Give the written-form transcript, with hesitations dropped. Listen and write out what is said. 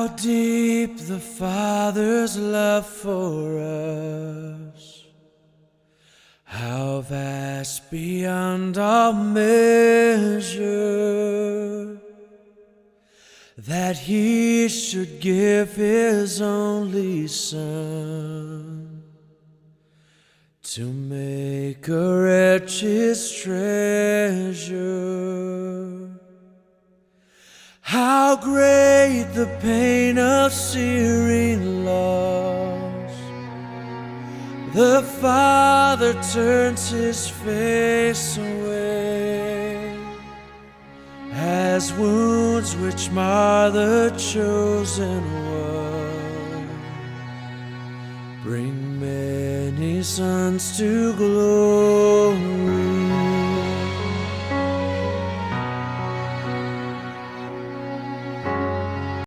How deep the Father's love for us, how vast beyond all measure, that He should give His only Son to make a wretch His treasure. How great the pain of searing loss! The Father turns His face away, as wounds which mar the chosen one bring many sons to glory.